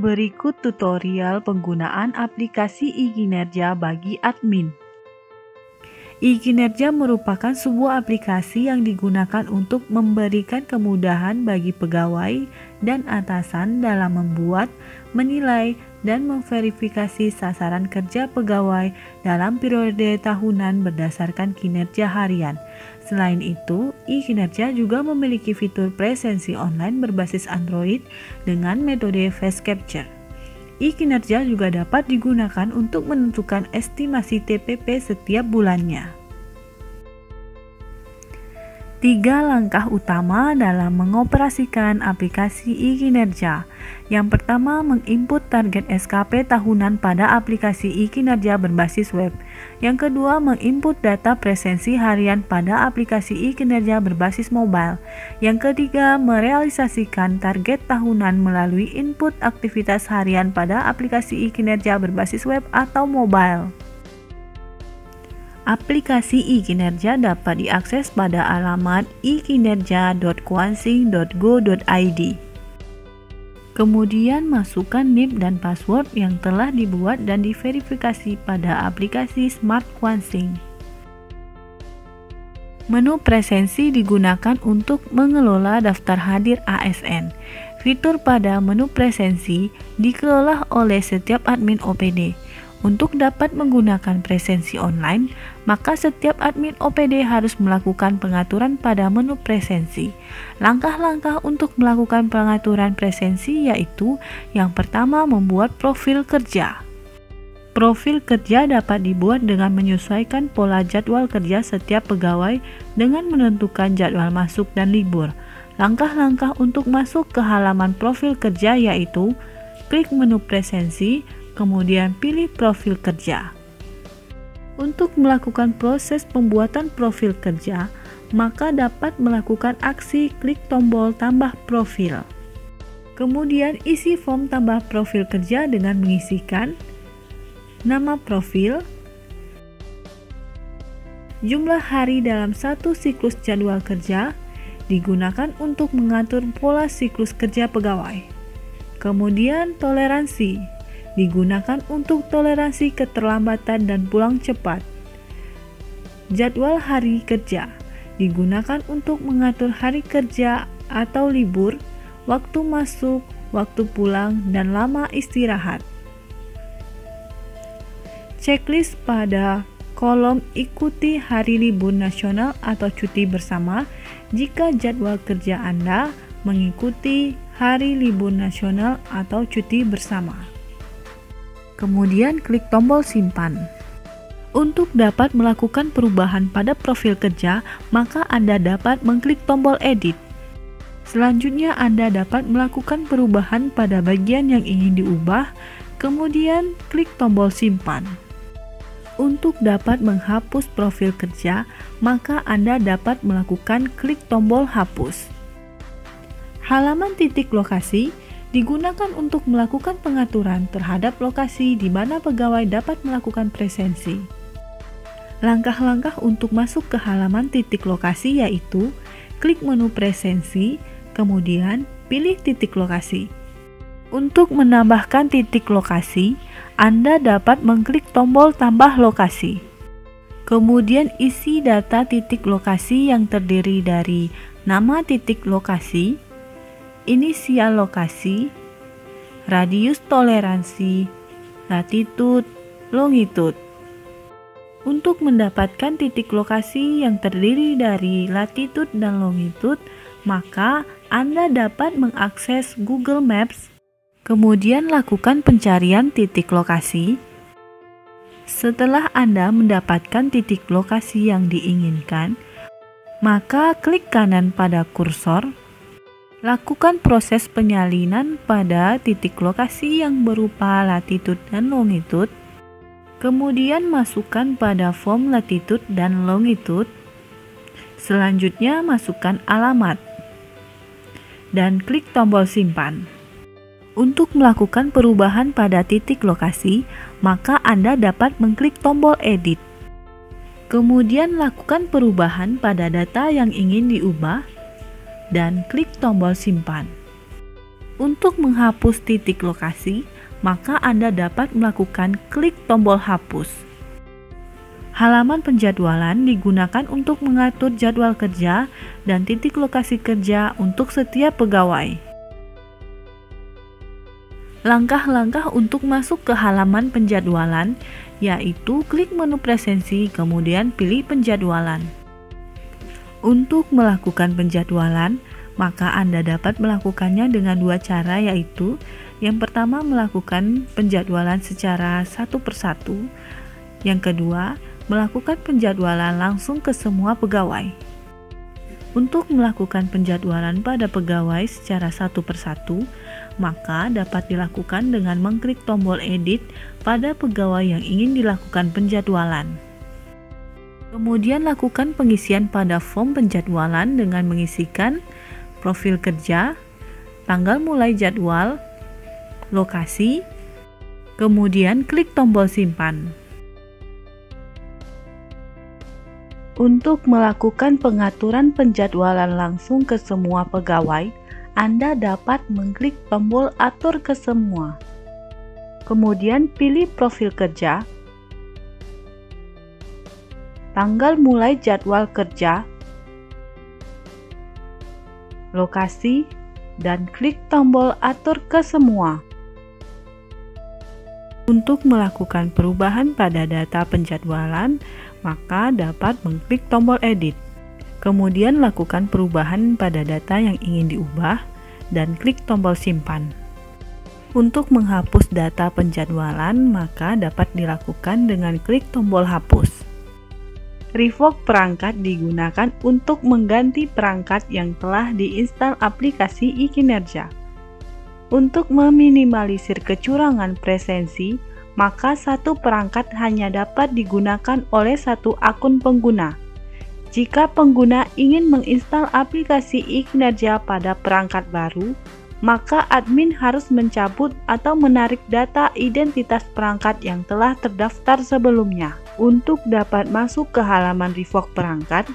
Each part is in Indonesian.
Berikut tutorial penggunaan aplikasi e-kinerja bagi admin. E-kinerja merupakan sebuah aplikasi yang digunakan untuk memberikan kemudahan bagi pegawai dan atasan dalam membuat, menilai, dan memverifikasi sasaran kerja pegawai dalam periode tahunan berdasarkan kinerja harian. Selain itu, e-kinerja juga memiliki fitur presensi online berbasis Android dengan metode face capture. E-kinerja juga dapat digunakan untuk menentukan estimasi TPP setiap bulannya. 3 langkah utama dalam mengoperasikan aplikasi e-kinerja. Yang pertama, menginput target SKP tahunan pada aplikasi e-kinerja berbasis web. Yang kedua, menginput data presensi harian pada aplikasi e-kinerja berbasis mobile. Yang ketiga, merealisasikan target tahunan melalui input aktivitas harian pada aplikasi e-kinerja berbasis web atau mobile. Aplikasi e-kinerja dapat diakses pada alamat ekinerja.quansing.go.id. Kemudian masukkan NIP dan password yang telah dibuat dan diverifikasi pada aplikasi Smart Quansing. Menu presensi digunakan untuk mengelola daftar hadir ASN. Fitur pada menu presensi dikelola oleh setiap admin OPD. Untuk dapat menggunakan presensi online, maka setiap admin OPD harus melakukan pengaturan pada menu presensi. Langkah-langkah untuk melakukan pengaturan presensi yaitu: yang pertama, membuat profil kerja. Profil kerja dapat dibuat dengan menyesuaikan pola jadwal kerja setiap pegawai dengan menentukan jadwal masuk dan libur. Langkah-langkah untuk masuk ke halaman profil kerja yaitu: klik menu presensi, kemudian pilih profil kerja. Untuk melakukan proses pembuatan profil kerja, maka dapat melakukan aksi klik tombol tambah profil. Kemudian isi form tambah profil kerja dengan mengisikan nama profil, jumlah hari dalam satu siklus jadwal kerja, digunakan untuk mengatur pola siklus kerja pegawai. Kemudian toleransi digunakan untuk toleransi keterlambatan dan pulang cepat. Jadwal hari kerja digunakan untuk mengatur hari kerja atau libur, waktu masuk, waktu pulang, dan lama istirahat. Checklist pada kolom ikuti hari libur nasional atau cuti bersama jika jadwal kerja Anda mengikuti hari libur nasional atau cuti bersama. Kemudian klik tombol simpan. Untuk dapat melakukan perubahan pada profil kerja, maka Anda dapat mengklik tombol edit. Selanjutnya Anda dapat melakukan perubahan pada bagian yang ingin diubah, kemudian klik tombol simpan. Untuk dapat menghapus profil kerja, maka Anda dapat melakukan klik tombol hapus. Halaman titik lokasi digunakan untuk melakukan pengaturan terhadap lokasi di mana pegawai dapat melakukan presensi. Langkah-langkah untuk masuk ke halaman titik lokasi yaitu: klik menu presensi, kemudian pilih titik lokasi. Untuk menambahkan titik lokasi, Anda dapat mengklik tombol tambah lokasi. Kemudian isi data titik lokasi yang terdiri dari nama titik lokasi, inisial lokasi, radius toleransi, latitude, longitude. Untuk mendapatkan titik lokasi yang terdiri dari latitude dan longitude, maka Anda dapat mengakses Google Maps, kemudian lakukan pencarian titik lokasi. Setelah Anda mendapatkan titik lokasi yang diinginkan, maka klik kanan pada kursor. Lakukan proses penyalinan pada titik lokasi yang berupa latitude dan longitude. Kemudian masukkan pada form latitude dan longitude. Selanjutnya masukkan alamat. Dan klik tombol simpan. Untuk melakukan perubahan pada titik lokasi, maka Anda dapat mengklik tombol edit. Kemudian lakukan perubahan pada data yang ingin diubah dan klik tombol simpan. Untuk menghapus titik lokasi, maka Anda dapat melakukan klik tombol hapus. Halaman penjadwalan digunakan untuk mengatur jadwal kerja dan titik lokasi kerja untuk setiap pegawai. Langkah-langkah untuk masuk ke halaman penjadwalan yaitu klik menu presensi, kemudian pilih penjadwalan. Untuk melakukan penjadwalan, maka Anda dapat melakukannya dengan dua cara, yaitu yang pertama melakukan penjadwalan secara satu persatu, yang kedua melakukan penjadwalan langsung ke semua pegawai. Untuk melakukan penjadwalan pada pegawai secara satu persatu, maka dapat dilakukan dengan mengklik tombol edit pada pegawai yang ingin dilakukan penjadwalan. Kemudian lakukan pengisian pada form penjadwalan dengan mengisikan profil kerja, tanggal mulai jadwal, lokasi, kemudian klik tombol simpan. Untuk melakukan pengaturan penjadwalan langsung ke semua pegawai, Anda dapat mengklik tombol atur ke semua. Kemudian pilih profil kerja, tanggal mulai jadwal kerja, lokasi, dan klik tombol atur ke semua. Untuk melakukan perubahan pada data penjadwalan, maka dapat mengklik tombol edit. Kemudian lakukan perubahan pada data yang ingin diubah dan klik tombol simpan. Untuk menghapus data penjadwalan, maka dapat dilakukan dengan klik tombol hapus. Revoke perangkat digunakan untuk mengganti perangkat yang telah diinstal aplikasi e-kinerja. Untuk meminimalisir kecurangan presensi, maka satu perangkat hanya dapat digunakan oleh satu akun pengguna. Jika pengguna ingin menginstal aplikasi e-kinerja pada perangkat baru, maka admin harus mencabut atau menarik data identitas perangkat yang telah terdaftar sebelumnya. Untuk dapat masuk ke halaman revoke perangkat,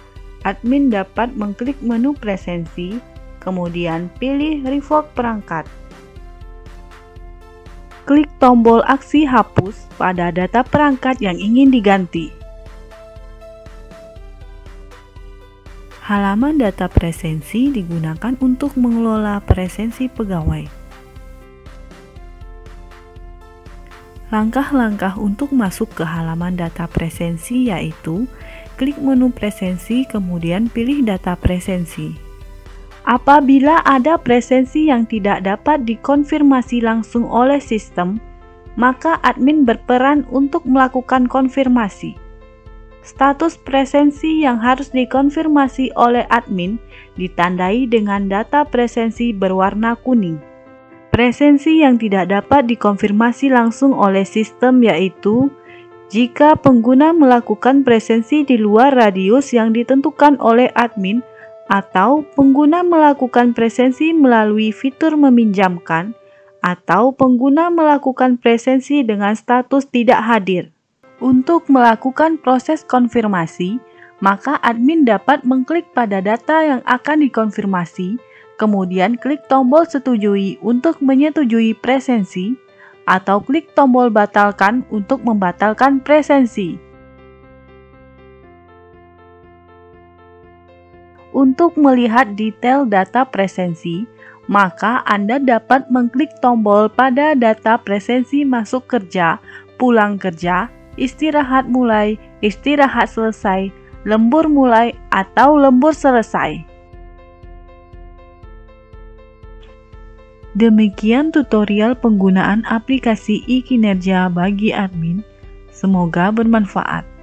admin dapat mengklik menu presensi, kemudian pilih revoke perangkat. Klik tombol aksi hapus pada data perangkat yang ingin diganti. Halaman data presensi digunakan untuk mengelola presensi pegawai. Langkah-langkah untuk masuk ke halaman data presensi yaitu klik menu presensi, kemudian pilih data presensi. Apabila ada presensi yang tidak dapat dikonfirmasi langsung oleh sistem, maka admin berperan untuk melakukan konfirmasi. Status presensi yang harus dikonfirmasi oleh admin ditandai dengan data presensi berwarna kuning. Presensi yang tidak dapat dikonfirmasi langsung oleh sistem yaitu jika pengguna melakukan presensi di luar radius yang ditentukan oleh admin, atau pengguna melakukan presensi melalui fitur meminjamkan, atau pengguna melakukan presensi dengan status tidak hadir. Untuk melakukan proses konfirmasi, maka admin dapat mengklik pada data yang akan dikonfirmasi, kemudian klik tombol setujui untuk menyetujui presensi, atau klik tombol batalkan untuk membatalkan presensi. Untuk melihat detail data presensi, maka Anda dapat mengklik tombol pada data presensi masuk kerja, pulang kerja, istirahat mulai, istirahat selesai, lembur mulai, atau lembur selesai. Demikian tutorial penggunaan aplikasi e-kinerja bagi admin. Semoga bermanfaat.